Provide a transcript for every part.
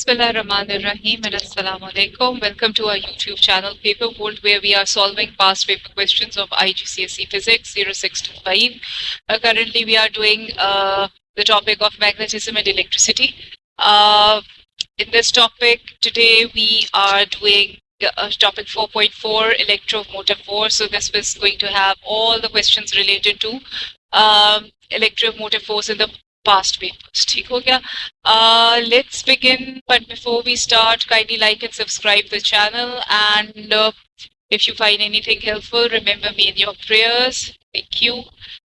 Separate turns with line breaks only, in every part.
Bismillahirrahmanirrahim and Assalamu alaikum. Welcome to our YouTube channel Paper World, where we are solving past paper questions of IGCSE Physics 0625. Currently we are doing the topic of magnetism and electricity. In this topic today we are doing topic 4.4 electromotive force. So this was going to have all the questions related to electromotive force in the past papers. ठीक हो गया? Let's begin, but before we start, kindly like and subscribe the channel, and if you find anything helpful, remember me in your prayers. Thank you.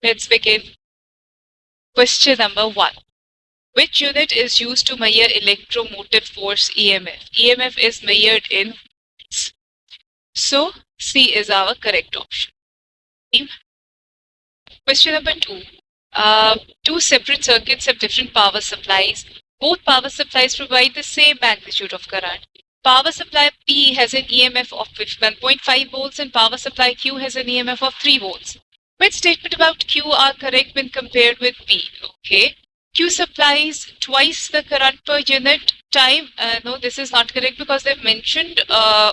Let's begin. Question number 1. Which unit is used to measure electromotive force EMF? EMF is measured in volts. So C is our correct option. Question number 2. Two separate circuits have different power supplies. Both power supplies provide the same magnitude of current. Power supply P has an EMF of 1.5 volts and power supply Q has an EMF of 3 volts. Which statement about Q are correct when compared with P? Okay. Q supplies twice the current per unit time. No, this is not correct because they've mentioned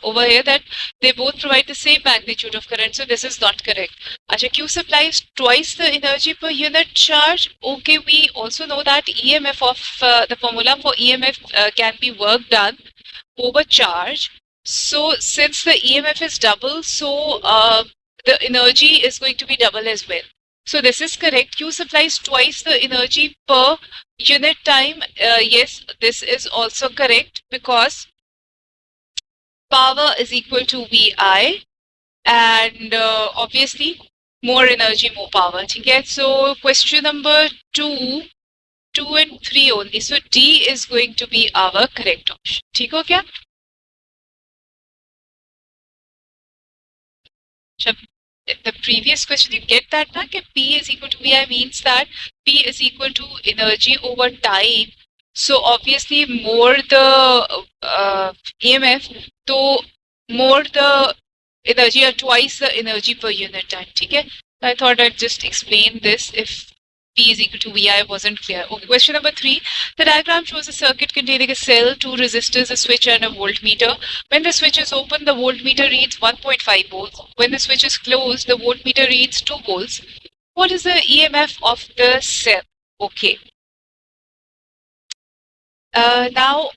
over here that they both provide the same magnitude of current. So this is not correct. Acha, Q supplies twice the energy per unit charge. Okay, we also know that EMF of the formula for EMF can be work done over charge. So since the EMF is double, so the energy is going to be double as well. So this is correct. Q supplies twice the energy per unit time. Yes, this is also correct because power is equal to VI, and obviously more energy, more power. Okay, so question number 2 and 3 only. So D is going to be our correct option. ठीक हो क्या? The previous question, you get that na, कि P is equal to VI means that P is equal to energy over time. So obviously more the EMF, so more the energy, or twice the energy per unit time. Okay? I thought I'd just explain this if P is equal to VI wasn't clear. Okay, question number 3. The diagram shows a circuit containing a cell, 2 resistors, a switch, and a voltmeter. When the switch is open, the voltmeter reads 1.5 volts. When the switch is closed, the voltmeter reads 2 volts. What is the EMF of the cell? Okay. Now,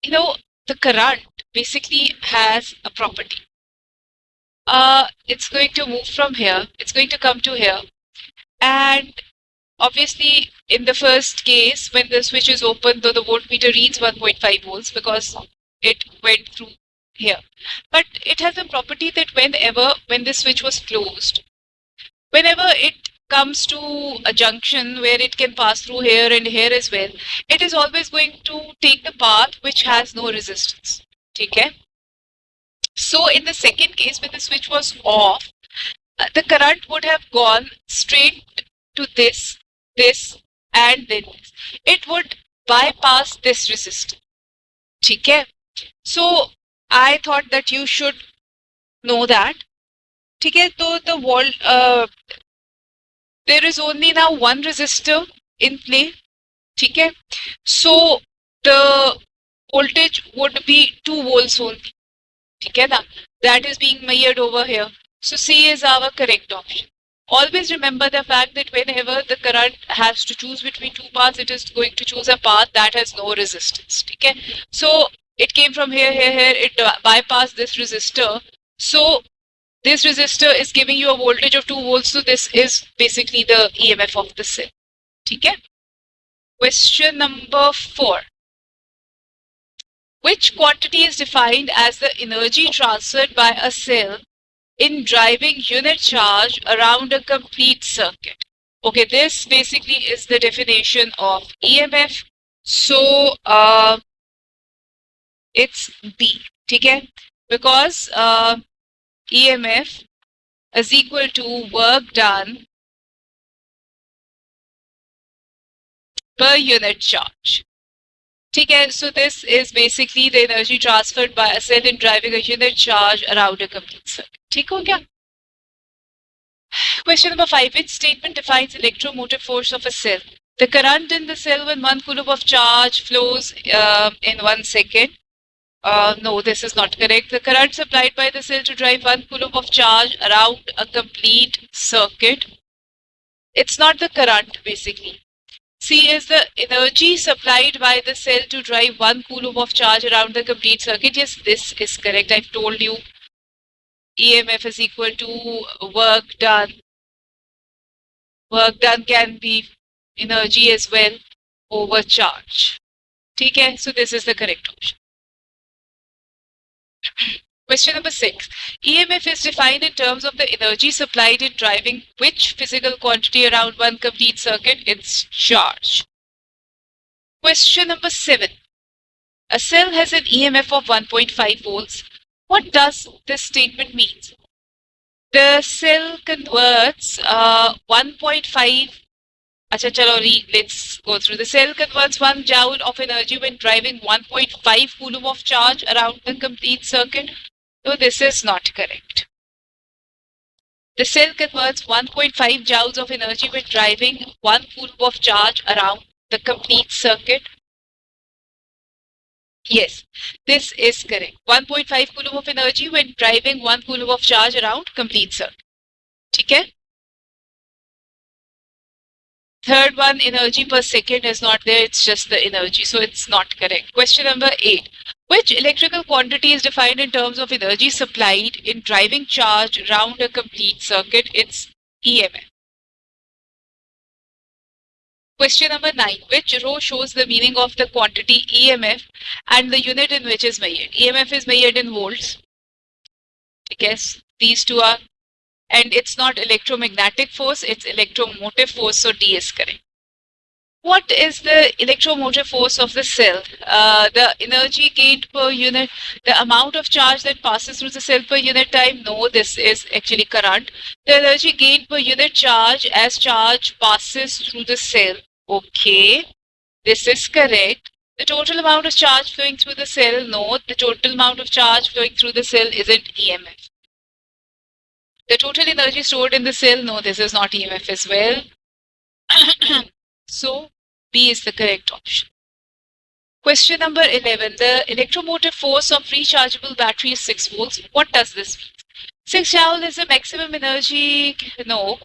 you know, the current basically has a property. It's going to move from here. It's going to come to here. And obviously, in the first case, when the switch is open, though the voltmeter reads 1.5 volts because it went through here. But it has a property that when the switch was closed, whenever it comes to a junction where it can pass through here and here as well, it is always going to take the path which has no resistance. Okay? So in the second case, when the switch was off, the current would have gone straight to this, and then this. It would bypass this resistor. Okay? So I thought that you should know that. Okay? So the wall, there is only now one resistor in play. Okay? So the voltage would be 2 volts only. Okay? That is being measured over here. So C is our correct option. Always remember the fact that whenever the current has to choose between two paths, it is going to choose a path that has no resistance. Okay? So it came from here, it bypassed this resistor. So this resistor is giving you a voltage of 2 volts. So this is basically the EMF of the cell. Okay? Question number 4. Which quantity is defined as the energy transferred by a cell in driving unit charge around a complete circuit? Okay, this basically is the definition of EMF. So it's B. Okay? Because EMF is equal to work done per unit charge. Okay, so this is basically the energy transferred by a cell in driving a unit charge around a complete circuit. ठीक हो गया? Question number 5. Which statement defines electromotive force of a cell? The current in the cell when 1 coulomb of charge flows in 1 second. No, this is not correct. The current supplied by the cell to drive 1 coulomb of charge around a complete circuit. It's not the current basically. C is the energy supplied by the cell to drive 1 coulomb of charge around the complete circuit. Yes, this is correct. I've told you EMF is equal to work done. Work done can be energy as well over charge. Okay, so this is the correct option. Question number 6. EMF is defined in terms of the energy supplied in driving which physical quantity around one complete circuit? It's charge. Question number 7. A cell has an EMF of 1.5 volts. What does this statement mean? The cell converts 1.5. Let's go through. The cell converts 1 joule of energy when driving 1.5 coulomb of charge around the complete circuit. So this is not correct. The cell converts 1.5 joules of energy when driving 1 coulomb of charge around the complete circuit. Yes, this is correct. 1.5 coulomb of energy when driving 1 coulomb of charge around complete circuit. Okay? Third one, energy per second is not there. It's just the energy. So it's not correct. Question number 8. Which electrical quantity is defined in terms of energy supplied in driving charge around a complete circuit? It's EMF. Question number 9. Which row shows the meaning of the quantity EMF and the unit in which is measured? EMF is measured in volts. Yes, these two are. And it's not electromagnetic force, it's electromotive force, so D is correct. What is the electromotive force of the cell? The energy gained per unit, the amount of charge that passes through the cell per unit time? No, this is actually current. The energy gained per unit charge as charge passes through the cell. Okay, this is correct. The total amount of charge flowing through the cell? No, the total amount of charge flowing through the cell isn't EMF. The total energy stored in the cell? No, this is not EMF as well. So, B is the correct option. Question number 11. The electromotive force of rechargeable battery is 6 volts. What does this mean? 6 joule is the maximum energy. No.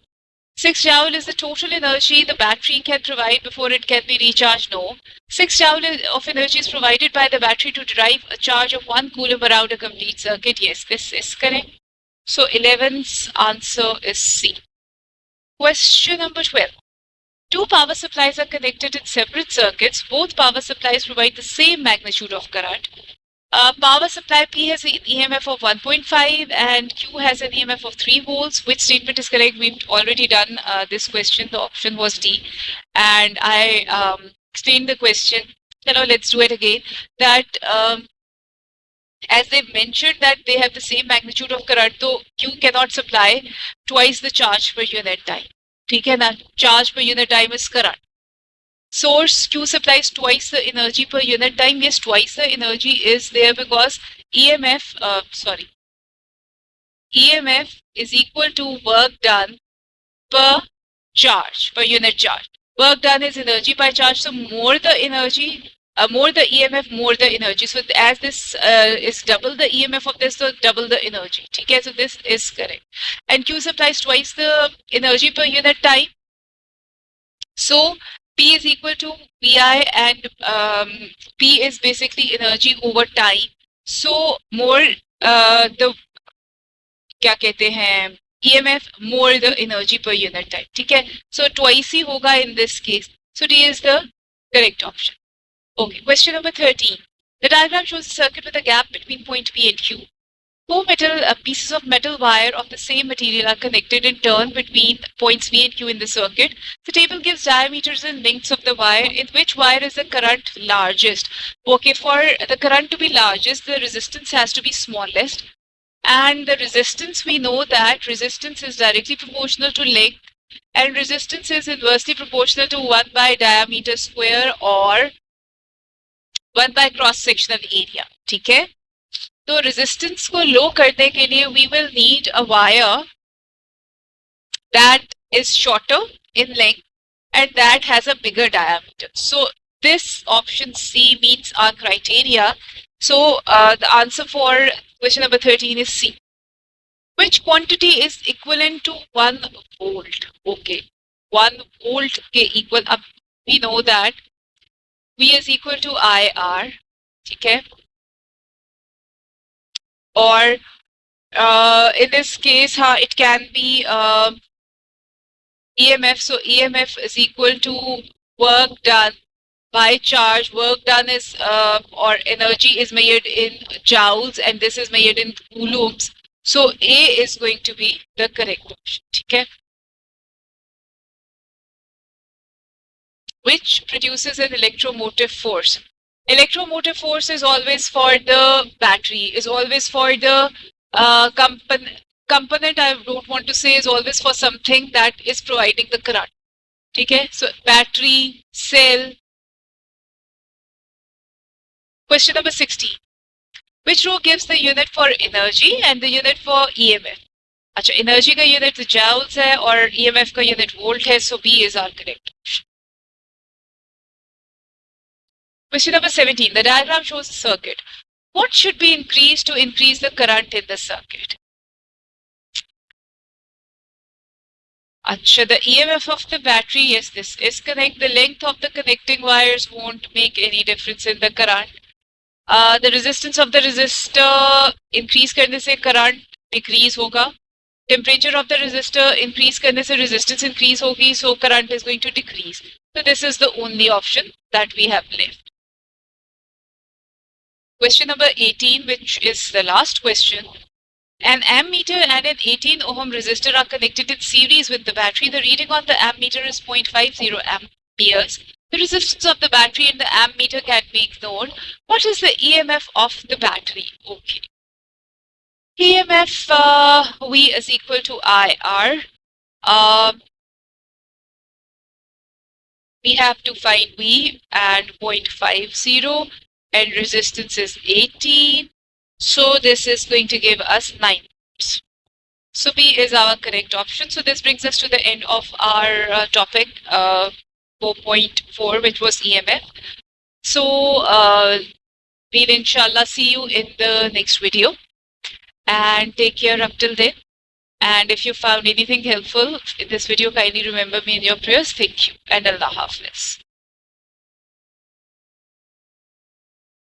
6 joule is the total energy the battery can provide before it can be recharged. No. 6 joule of energy is provided by the battery to drive a charge of 1 coulomb around a complete circuit. Yes, this is correct. So 11's answer is C. Question number 12. Two power supplies are connected in separate circuits. Both power supplies provide the same magnitude of current. Power supply P has an EMF of 1.5 and Q has an EMF of 3 volts. Which statement is correct? We've already done this question. The option was D. And I explained the question. Now let's do it again. That as they mentioned that they have the same magnitude of current, so Q cannot supply twice the charge per unit time. ठीक है ना? Charge per unit time is current. Source Q supplies twice the energy per unit time. Yes, twice the energy is there because EMF is equal to work done per charge, per unit charge. Work done is energy by charge, so more the energy, more the EMF, more the energy. So as this is double the EMF of this, so double the energy. Okay, so this is correct. And Q supplies twice the energy per unit time. So P is equal to VI and P is basically energy over time. So more the क्या कहते हैं EMF more the energy per unit time. ठीक है? So twice ही होगा in this case. So D is the correct option. Okay, question number 13. The diagram shows a circuit with a gap between point P and Q. Four pieces of metal wire of the same material are connected in turn between points P and Q in the circuit. The table gives diameters and lengths of the wire. In which wire is the current largest? Okay, for the current to be largest, the resistance has to be smallest. And the resistance, we know that resistance is directly proportional to length. And resistance is inversely proportional to 1 by diameter square or 1 by cross-sectional area. ठीक है? तो resistance को low करने के लिए we will need a wire that is shorter in length and that has a bigger diameter. So this option C meets our criteria. So the answer for question number 13 is C. Which quantity is equivalent to 1 volt? Okay, 1 volt के equal. अब we know that V is equal to IR. ठीक है? Or in this case, it can be EMF. So EMF is equal to work done by charge. Work done is or energy is measured in joules, and this is measured in coulombs. So A is going to be the correct option. Okay. Which produces an electromotive force? Electromotive force is always for the battery, is always for the component. I don't want to say is always for something that is providing the current. Okay, so battery, cell. Question number 16. Which row gives the unit for energy and the unit for EMF? अच्छा, energy का unit joules है और EMF का unit volt है, so B is our correct option. Question number 17. The diagram shows a circuit. What should be increased to increase the current in the circuit? Acha, the EMF of the battery, yes, this is correct. The length of the connecting wires won't make any difference in the current. The resistance of the resistor increase करने से current decrease होगा. Temperature of the resistor increase करने से resistance increase होगी, so current is going to decrease. So this is the only option that we have left. Question number 18, which is the last question. An ammeter and an 18 ohm resistor are connected in series with the battery. The reading on the ammeter is 0.50 amperes. The resistance of the battery and the ammeter can be ignored. What is the EMF of the battery? Okay. EMF V is equal to IR. We have to find V and 0.50 and resistance is 18. So this is going to give us 9 volts. So B is our correct option. So this brings us to the end of our topic 4.4, which was EMF. So we'll inshallah see you in the next video, and take care up till then. And if you found anything helpful in this video, kindly remember me in your prayers. Thank you, and Allah Hafiz.